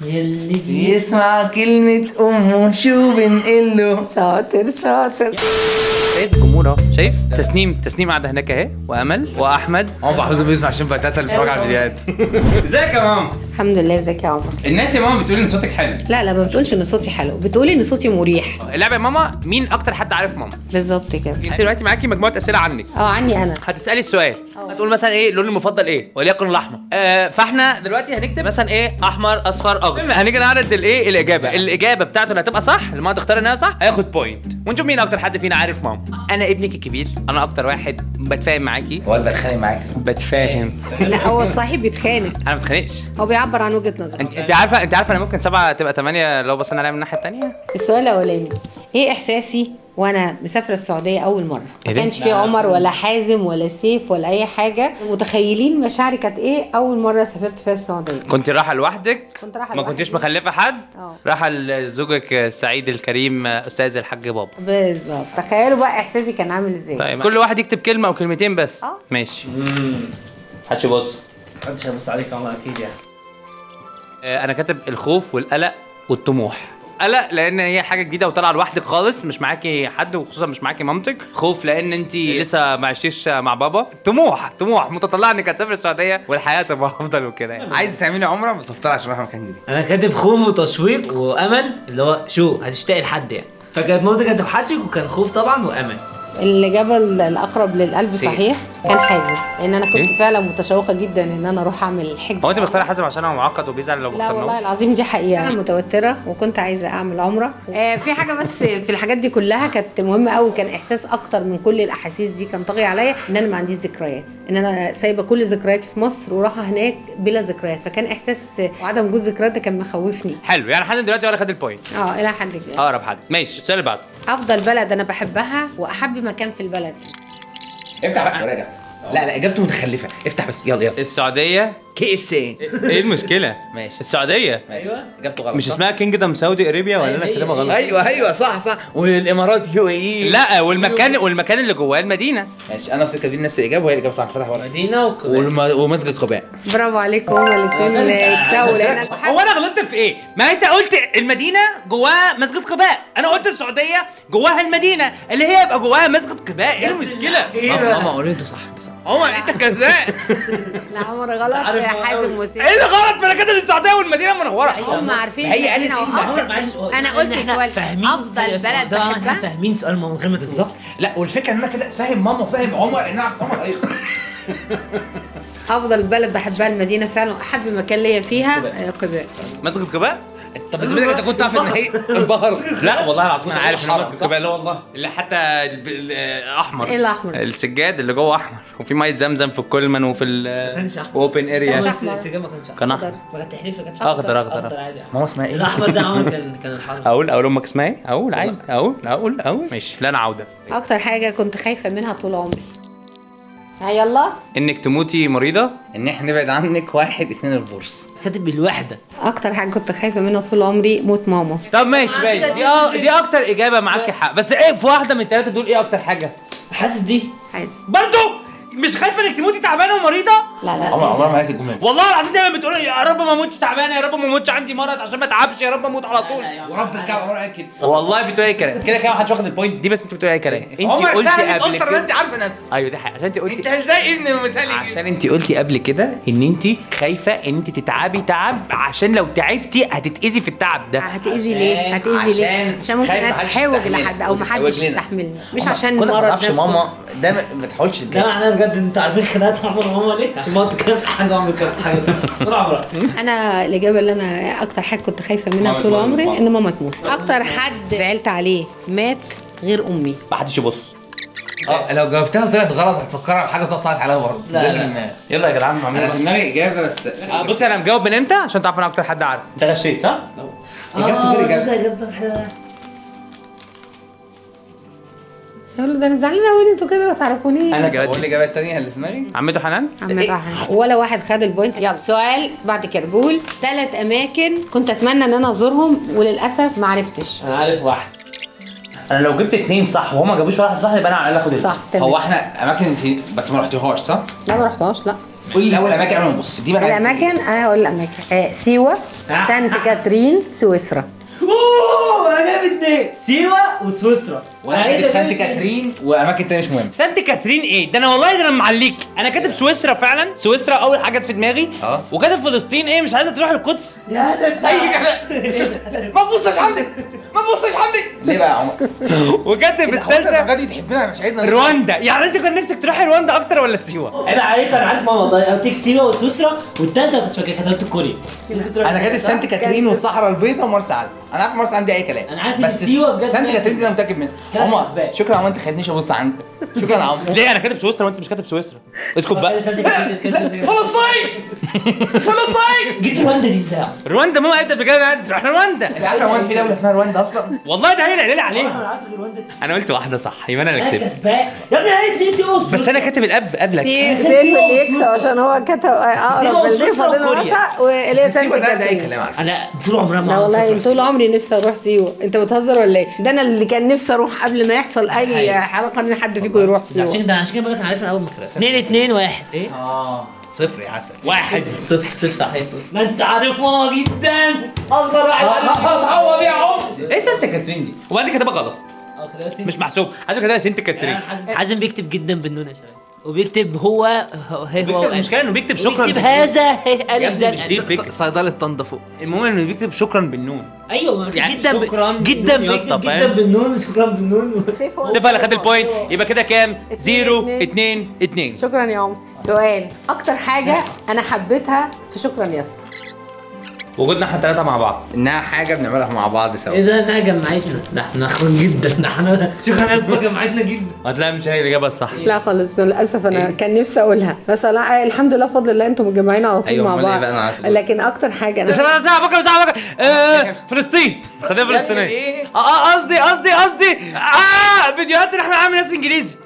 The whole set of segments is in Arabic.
يلي يسمع كلمة أمه شو بنقله. شاطر شاطر. شايف الجمهور اهو، شايف تسنيم قاعده هناك اهي، وامل واحمد. هو بحفظه بيسمع عشان فتاتا اللي بيتفرج على الفيديوهات. ازيك يا ماما؟ الحمد لله. ازيك يا عمر؟ الناس يا ماما بتقول ان صوتك حلو. لا ما بتقولش ان صوتي حلو، بتقولي ان صوتي مريح. اللعبه يا ماما، مين اكتر حد عارف ماما؟ بالظبط كده. انت دلوقتي معاكي مجموعه اسئله عنك. عني انا. هتسالي السؤال، هتقول مثلا ايه لون المفضل ايه، وليكن الاحمر. فاحنا دلوقتي هنكتب مثلا ايه، احمر اصفر اخضر. هنيجي نعرض الايه الاجابه بتاعته اللي هتبقى صح، اللي ما تختار انها صح هياخد بوينت، ونشوف مين اكتر حد فينا عارف ماما. انا ابنك الكبير، انا اكتر واحد بتفاهم معاكي. ولا بتخانق معاك؟ بتفاهم. لا هو الصاحب بيتخانق، انا ما بتخانقش. هو بيعبر عن وجهة نظره. انت عارفه انا ممكن 7 تبقى 8 لو بصينا عليها من الناحيه الثانيه. السؤال الاولاني، ايه احساسي وانا مسافره السعوديه اول مره؟ ما كانش في عمر ولا حازم ولا سيف ولا اي حاجه. متخيلين مشاعري كانت ايه اول مره سافرت فيها السعوديه؟ كنت رايحه لوحدك؟ كنت رايحه ما لوحدي. كنتيش مخلفه حد؟ اه. رايحه لزوجك السعيد الكريم استاذ الحاج بابا. بالظبط. تخيلوا بقى احساسي كان عامل ازاي. طيب كل واحد يكتب كلمه او كلمتين بس. ماشي. محدش يبص. محدش هيبص عليك يا عمر اكيد يعني. انا كاتب الخوف والقلق والطموح. قلق لان هي حاجه جديده وطالعه لوحدك خالص، مش معاكي حد، وخصوصا مش معاكي مامتك. خوف لان انت لسه ما عشتيش مع بابا. طموح متطلعه انك هتسافر السعوديه والحياه تبقى افضل وكده يعني. عايز تعملي عمره بتضطر عشان رايح مكان جديد. انا كاتب خوف وتشويق وامل، اللي هو شو هتشتاقي لحد يعني. فكانت مامتي كانت توحشك، وكان خوف طبعا وامل. الإجابة الأقرب للقلب صحيح كان حازم، لأن أنا كنت إيه؟ فعلا متشوقة جدا إن أنا أروح أعمل الحج. هو انت مختاره حازم عشان هو معقد وبيزعل لو لا اخترناه؟ والله العظيم دي حقيقة. أنا متوترة وكنت عايزة أعمل عمرة. في حاجة بس في الحاجات دي كلها كانت مهمة قوي، كان إحساس أكتر من كل الأحاسيس دي كان طاغي عليا، إن أنا ما عنديش ذكريات، إن أنا سايبة كل ذكرياتي في مصر ورايحة هناك بلا ذكريات، فكان إحساس وعدم وجود ذكريات ده كان مخوفني. حلو، يعني حد دلوقتي ولا خد البوينت؟ إلى حد كبير. اقرب حد. ماشي، السؤال اللي بعده. أفضل بلد أنا بحبها وأحب مكان في البلد. افتح بقى وراجع. لا اجابته متخلفه. افتح بس يلا. السعوديه. KSA. ايه المشكله؟ ماشي. السعوديه. ماشي. اجابته غلط. مش اسمها كينجدم سعودي ارابيا ولا انا كلامي غلط؟ ايوه صح. والامارات UAE. لا، والمكان اللي جواه المدينه. ماشي، انا وسكه دي نفس الاجابه وهي الاجابه صح. فتح ورا. مدينه ومسجد قباء. برافو عليكم، هما الاثنين يكسبوا. لأن هو انا غلطت في ايه؟ ما انت قلت المدينه جواها مسجد قباء، انا قلت السعوديه جواها المدينه اللي هي يبقى جواها مسجد قباء. ايه المشكله؟ ماما قولي انت صح. عمر انت كذاب. لا عمر غلط. حازم وسيف. ايه اللي غلط؟ ما انا كاتب السعوديه والمدينه المنوره. هم عارفين هي قالت المدينة انا قلت السؤال افضل بلد بحبها. فاهمين سؤال ماما من غير ما بالظبط. لا والفكره ان انا كده فاهم ماما وفاهم عمر ان انا اعرف عمر. ايوه. افضل بلد بحبها المدينه فعلا، واحب مكان ليا فيها قباء. مسجد قباء؟ طب بس انت كنت عارف ان هي انبهر. لا والله العظيم انا عارف ان حرام، مسجد صح؟ قباء. لا والله، اللي حتى احمر. ايه الاحمر؟ السجاد اللي جوه احمر، وفي ميه زمزم في الكولمان وفي كانش أحمر. الاوبن اريا. كانش بس أحمر. السجاده ما كانش كان احمر. احمر. ما كانت تحليف، ما كانش اخضر اخضر عادي. ماما اسمها ايه؟ الاحمر ده عمر كان الحر. اقول امك اسمها ايه؟ اقول عادي. اقول ماشي. لا انا عوده. اكتر حاجه كنت خايفه منها طول عمري. يلا. انك تموتي مريضه. ان احنا نبعد عنك 1 2 البورس. كاتب بالوحده. اكتر حاجه كنت خايفه منها طول عمري موت ماما. طب ماشي دي اكتر اجابه معاكي حق، بس ايه في واحده من الثلاثه دول؟ ايه اكتر حاجه؟ حاسس دي حازم. برضو مش خايفه انك تموتي تعبانه ومريضه؟ لا عمر ما قالت الجمله. والله العظيم دايما بتقول يا رب ما اموتش تعبانه، يا رب ما اموتش عندي مرض عشان ما اتعبش، يا رب اموت على طول. ورب الكعبه عمر قال كده. والله بتقول اي كلام كده ما حدش واخد البوينت دي، بس انت بتقول اي كلام. انت عمر قلتي فاهم قبل اكتر ما انت كده. عارفه نفسك. ايوه دي حقيقة، عشان انت انت قلتي ازاي ابن المثال عشان انت قلتي قبل كده ان انت خايفه ان انت تتعبي تعب، عشان لو تعبتي هتتاذي في التعب ده. هتأذي ليه؟ هتأذي ليه؟ عشان ممكن خايف محدش اتحوج يستحملني. لحد او محدش يتحوج لنا. يستحملني، مش عمر، عشان كنا ما المرض نعرفش نفسه. ماما ده ما تحاولش ده تجاوب. معناه بجد انتوا عارفين خناقات عمر وماما ليه؟ عشان ماما كانت في حاجه وعمر كانت في حاجه. بسرعه. انا الاجابه اللي انا اكتر حاجه كنت خايفه منها ماما طول تموت. عمري ان ماما تموت. اكتر حد زعلت عليه مات غير امي. ما حدش يبص. لو جاوبتها وطلعت غلط هتفكرها بحاجه طلعت عليها برضه. لا. يلا يا جدعان انا اعملوا في دماغي اجابه بس. بصي انا مجاوب من امتى عشان تعرف انا اكتر حد عارف. انت غشيت صح؟ اجابته غير اجابتي. اجابتك حلوه. يقول ده انا زعلانه قوي انتوا كده ما تعرفونيش. انا اقول جاوبت. الاجابه الثانيه اللي في دماغي. عمته حنان. ولا واحد خد البوينت. يلا سؤال بعد كده بقول 3 اماكن كنت اتمنى ان انا ازورهم وللاسف ما عرفتش. انا عارف واحد. انا لو جبت 2 صح وهما ما جابوش واحد صح يبقى انا على الاقل اخد صح تمام. هو احنا اماكن انت بس ما رحتيهاش صح؟ لا ما رحتهاش لا. قول لي الاول اماكن قبل ما نبص دي بقى. الاماكن انا هقول الاماكن سيوه، سانت كاترين، سويسرا. اوه انا جايب اتنين، سيوه وسويسرا. وانا كاتب سانت كاترين واماكن تانية مش مهمه. سانت كاترين ايه ده؟ انا والله ده انا معليك، انا كاتب سويسرا فعلا، سويسرا اول حاجه في دماغي. وكاتب فلسطين ايه، مش عايزه تروح القدس. يا ده انت اي ما تبصش عندك، ما تبصش عندك. ليه بقى يا عمر؟ وكاتب الثالثه الحاجات دي تحبنا مش عايزنا رواندا. يعني انت كان نفسك تروحي رواندا اكتر ولا سيوه؟ عيب عليك، انا عارف ماما والله. قلت لك سيوه وسويسرا والثالثه كنت فاكر كتبت كوريا. انا كاتب سانت كاترين والصحراء البيضاء ومرسى علم. انا عارف مرسى علم دي اي كلام. انا عارف بس سيوه بجد. سانت كاترين دي انا متاكد منها. كلام عمر أسباب. شكرا يا عمر، انت خليتنيش ابص عندك. شكرا يا عمر. ليه انا كاتب سويسرا وانت مش كاتب سويسرا؟ اسكت بقى. فلسطين فلسطين. جبت رواندا دي ازاي؟ رواندا ماما قالت قبل كده انا عايز تروح رواندا. انت عارف رواندا في دوله اسمها رواندا اصلا؟ والله ده هي اللي قايله لي انا عليها. عايز رواندا. انا قلت واحده صح، يبقى انا اللي انا كسبت. كسبان يا ابني. انا اتنين سيوه بس انا كاتب الاب قبلك. سيف اللي يكسب عشان هو كتب اقرب بلديه فاضل وكوريا. واللي هي سانت سيبك ده اي كاترين. كلام عارف. انا طول عمري ما لا والله طول عمري نفسي اروح سيوه. انت بتهزر ولا ايه؟ ده انا اللي كان نفسي اروح قبل ما يحصل اي حلقه ان حد فيكم يروح سيوه. عشان كده انا عارف من اول ما كده 2-2-1 ايه؟ صفر يا عسل. 1. 0 صحيح. ما انت عارف ماما جدا. اكبر واحد. هتعوض يا عمر. ايه سانت كاترين دي؟ وبعد كده بقى غلط، مش محسوب. عايز كده سانت كاترين. حازم بيكتب جدا بالنون يا شباب، وبيكتب هو المشكله انه بيكتب شكرا. بيكتب هذا الف زائد مش دي الفكره. صيدله طنطا فوق. المهم انه بيكتب شكرا بالنون. ايوه يعني جدا شكراً جدا بالنون يا اسطى، بيكتب جدا فاهم؟ بالنون. شكرا بالنون. صفر اللي خد البوينت. يبقى كده كام؟ 0 اتنين. 2 2. شكرا يا عمر. سؤال، اكتر حاجه انا حبيتها في شكرا يا اسطى. وجودنا احنا ثلاثه مع بعض. انها حاجه بنعملها مع بعض سوا. ايه ده؟ انها جمعتنا. ده احنا اخوان جدا. ده احنا شكرا يا اسطى جمعتنا جدا. هتلاقي مش هي الاجابه الصح. لا خالص للاسف انا كان نفسي اقولها بس لا الحمد لله بفضل الله انتم متجمعين على طول أيوة، مع أمال إيه بعض. بقى؟ أنا عارف. لكن اكتر حاجه بس انا انا بكره فلسطين. خلينا فلسطينيه. إيه؟ قصدي فيديوهات اللي احنا عامل ناس انجليزي.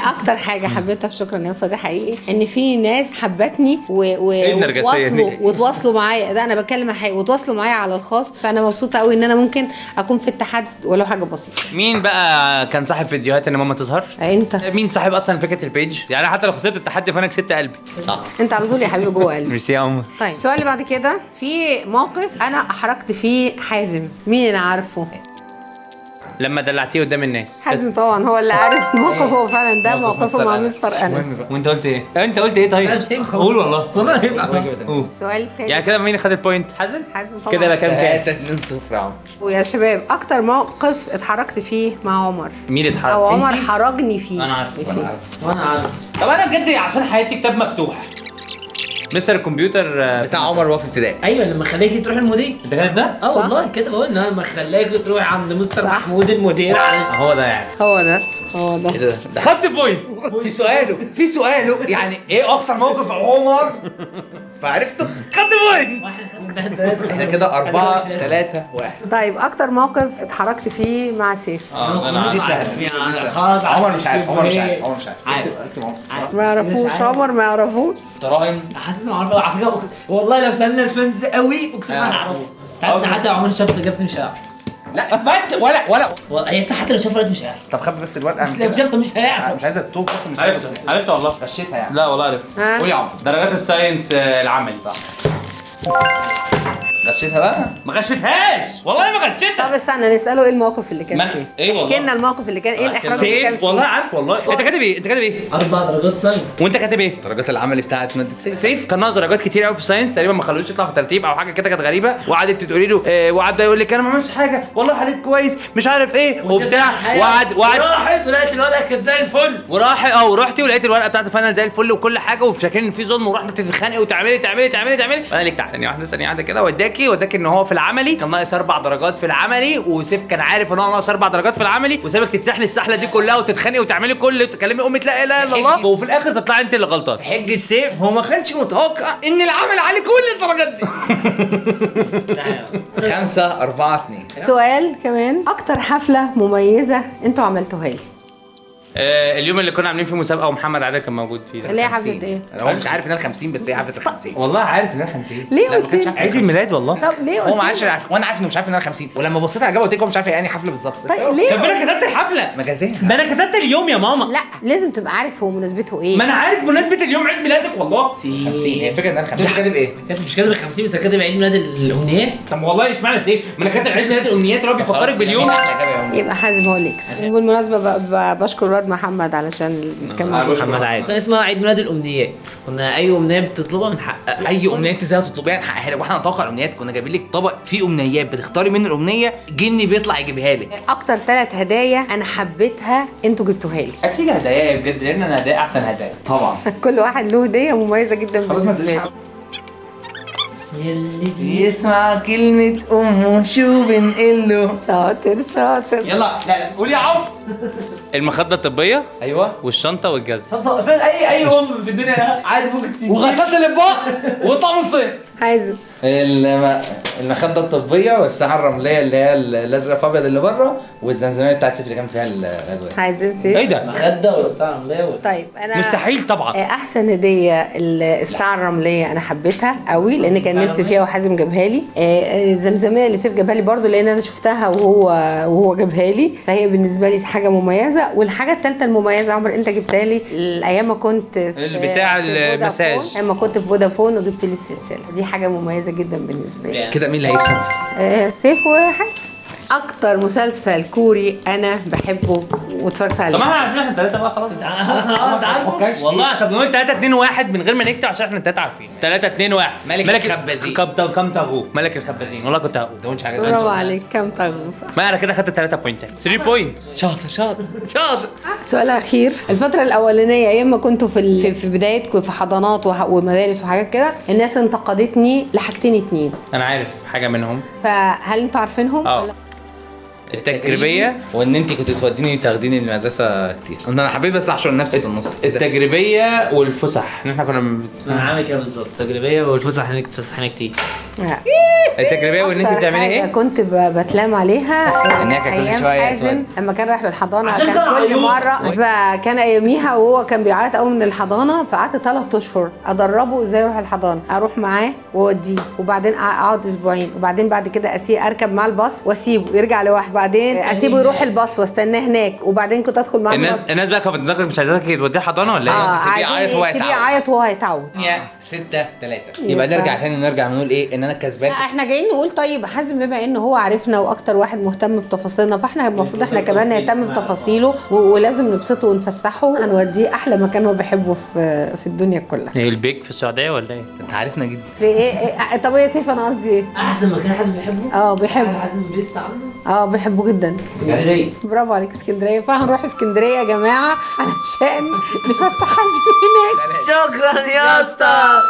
اكتر حاجه حبيتها في شكرا يا اسطى دي حقيقي ان في ناس حبتني النرجسية دي؟ وتواصلوا معايا. ده انا بتكلم حقيقي وتواصلوا معايا على الخاص. فانا مبسوطه قوي ان انا ممكن اكون في اتحاد ولو حاجه بسيطه. مين بقى كان صاحب فيديوهات ان ماما تظهر؟ انت مين صاحب اصلا فكره البيج؟ يعني حتى لو خسرت التحدي فانا كسبت قلبي. صح. انت على طول يا حبيبي جوه قلبي. ميرسي يا عمر. طيب السؤال اللي بعد كده، في موقف انا احرجت فيه حازم. مين عارفه؟ لما دلعتيه قدام الناس. حازم طبعا هو اللي عارف الموقف. هو فعلا ده موقفه مع مستر انس. وانت قلت ايه؟ انت قلت ايه طيب؟ انا مش هينفع. قول والله. والله هيبقى السؤال التاني يعني كده مين خد البوينت؟ حازم؟ حازم طبعا. كده يبقى كام 3-2-0 يا عمر. ويا شباب اكتر موقف اتحركت فيه مع عمر مين اللي اتحرك؟ او عمر انتي؟ حرجني فيه. انا عارف. وانا عارف. طب انا بجد عشان حياتي كتاب مفتوح. مستر الكمبيوتر بتاع عمر وهو في ابتدائي. ايوه لما خليكي تروح المدير. انت كاتب ده؟ اه والله كده قلنا لما خلاكي تروح عند مستر صح. محمود المدير علشان هو ده يعني. هو ده ايه ده؟ خدت بوينت. في سؤاله يعني ايه اكتر موقف عمر فعرفته. خدت بوينت. احنا كده 4-3-1. طيب اكتر موقف اتحركت فيه مع سيف. انا دي سهله. عمر مش عارف. اكتب عمر. ما يعرفوش عمر، ما يعرفوش. تراهن. حاسس انه عارف على فكره. والله لو سالنا الفانز قوي اقسم بالله هنعرفه. تعرف حتى لو عمر شاف اجابتي مش هيعرف. لا فات ولا هي صح حتى لو شاف مش هيعرف. طب خبي بس الورقه من لو كده. شافها مش هيعرف. مش عايزه تتوه بس مش عايزه عرفت والله. غشيتها يعني. لا والله عرفت. ها؟ قول يا عمر. درجات الساينس العملي. غشيتها بقى. ما غشيتهاش والله ما طب غشيتها. استنى نساله ايه الموقف اللي كان فيه. ايه والله؟ كنا الموقف اللي كان ايه الاحراج اللي كان سيف فيه. والله عارف والله. انت كاتب ايه؟ 4 درجات ساينس. وانت كاتب ايه؟ درجات العملي بتاعت ماده سيف. سيف كان ناقص درجات كتير قوي في الساينس تقريبا، ما خلوش يطلع في ترتيب او حاجه كده كانت غريبه. وقعدت تقولي له وقعد يقول لك انا ما عملتش حاجه والله حليت كويس مش عارف ايه وبتاع. وقعد راحت ولقيت الورقه كانت زي الفل. ورحتي ولقيت الورقه بتاعت فعلا زي الفل وكل حاجه وفاكرين ان في ظلم ورحنا تتخانقي وتعملي وانا لك ثانيه واحده كده وداكي ان هو في العملي كان ناقص 4 درجات في العملي، وسيف كان عارف ان هو ناقص 4 درجات في العملي وسابك تتسحلي السحله دي كلها وتتخانقي وتعملي تكلمي امك لا اله الا الله وفي الاخر تطلعي انت اللي غلطان. حجه سيف هو ما كانش متوقع ان العمل عليه كل الدرجات دي. 5-4-2. سؤال كمان، اكتر حفله مميزه انتوا عملتوها لي. اليوم اللي كنا عاملين فيه مسابقه ومحمد عادل كان موجود فيه ده. اللي هي حفله ايه؟ هو مش عارف ان انا 50 بس هي حفله ال 50. والله عارف ان انا 50. ليه لا، ما قلت كانش لي؟ عارف. عيد الميلاد والله. طب ليه هو قلت ما لي؟ عادش عارف وانا عارف انه مش عارف ان انا 50 ولما بصيت على الجو قلت لكم مش عارف يعني حفله بالظبط. طيب ليه؟ طب انا كتبت الحفله مجازيه. ما انا كتبت اليوم يا ماما. لا لازم تبقى عارف هو مناسبته ايه. ما انا عارف بمناسبه اليوم عيد ميلادك والله. 50 هي الفكره ان انا 50 كاتب ايه؟ مش كاتب ال 50 بس كاتب عيد ميلاد الامنيات. طب والله اشمعنى سيف؟ ما انا كاتب عيد ميلاد الامنيات اللي هو بيفكرك باليوم. مين احلى اجابه يا عمر؟ يبقى حازم هو اللي يكسب. بالمناسبه بشكر الواد محمد علشان كان موجود. محمد عادل كان اسمها عيد ميلاد الامنيات، كنا اي امنيه بتطلبها بنحققها. اي امنيه انت ازاي تطلبيها نحققها لك واحنا نتوقع الامنيات. كنا جايبين لك طبق فيه امنيات بتختاري منه الامنيه جني بيطلع يجيبها لك. اكتر 3 هدايا انا حبيتها انتوا جبتوها لي. اكيد هدايا بجد لان انا هدايا احسن هدايا طبعا. كل واحد له هديه مميزه جدا بالنسبه لي. يلي يسمع كلمه امه شو بنقول له. شاطر شاطر. يلا لا قول يا عمر. المخده الطبيه ايوه والشنطه والجزمه. طب فين اي ام في الدنيا عادي ممكن تجيب وغسلت الاطباق وطعم الصين. حازم المخده الطبيه والساعه الرمليه اللي هي الازرق في ابيض اللي بره والزمزميه بتاعت سيف اللي كان فيها الادويه. حازم سيف. ايه ده؟ مخده والساعه العمليه طيب انا مستحيل طبعا. احسن هديه الساعه الرمليه انا حبيتها قوي لان كان نفسي فيها وحازم جابها لي. الزمزميه اللي سيف جابها لي برضو لان انا شفتها وهو جابها لي فهي بالنسبه لي حاجه مميزه. والحاجه الثالثه المميزه عمر انت جبتها لي الايام ما كنت بتاع المساج. ايام ما كنت في فودافون وجبت لي السلسله دي حاجه مميزه جدا بالنسبه لي. كده مين اللي هيكسب؟ سيف وحازم. اكتر مسلسل كوري انا بحبه واتفرجت عليه. طب احنا عارفين احنا الثلاثه بقى خلاص. فكرش والله طب نقول 3 2 1 من غير ما نكتب عشان احنا الثلاثه عارفين. 3 2 1 ملك الخبازين. كم تاغو ملك الخبازين والله كنت هقول. ده مش حاجه. برافو عليك كم تغوص. ما انا كده خدت 3 بوينتات 3 بوينتس. شاطر شاطر شاطر. سؤال اخير. الفتره الاولانيه ايام ما كنتوا في بدايتكم في حضانات ومدارس وحاجات كده الناس انتقدتني لحاجتين 2 انا عارف حاجه منهم. فهل انتوا عارفينهم؟ ولا؟ التجريبيه وان انت كنت توديني تاخديني المدرسه كتير. انا حبيت بس احشر نفسي في النص. التجريبيه والفسح ان احنا كنا انا عامل كده بالظبط تجريبيه والفسح هناك تفسحنا كتير. التجريبيه وان انت أكتر بتعملي حاجة ايه؟ كنت بتلام عليها إنها كانت كل ايام شوية حازم لما كان رايح بالحضانه عشان كان كان كل عيوط. مره فكان اياميها وهو كان بيعيط قوي من الحضانه فقعدت 3 اشهر ادربه ازاي يروح الحضانه. اروح معاه واوديه وبعدين اقعد اسبوعين وبعدين بعد كده اركب معاه الباص واسيبه يرجع لوحده وبعدين اسيبه يروح الباص واستناه هناك وبعدين كنت ادخل معاه الباص. الناس بقى كانت بتدخل مش عايزاك توديه حضانه ولا ايه؟ تسيبيه يعيط وهو عايزين هيتعود. يعيط وهو هيتعود. 6 3 يبقى نرجع تاني نرجع نقول ايه ان انا الكسبان. لا احنا جايين نقول طيب حازم بما ان هو عارفنا واكتر واحد مهتم بتفاصيلنا فاحنا المفروض احنا كمان نهتم بتفاصيله ولازم نبسطه ونفسحه هنوديه احلى مكان هو بيحبه في الدنيا كلها. ايه البيك في السعوديه ولا ايه؟ انت عارفنا جدا. في ايه طب يا سيف انا قصدي ايه؟ احسن مكان حازم بيحبه؟ بيحبه. حازم بيست عنه؟ بيحبه جدا. اسكندريه. برافو عليك اسكندريه فهنروح اسكندريه يا جماعه علشان نفسح حازم هناك. شكرا يا اسطى.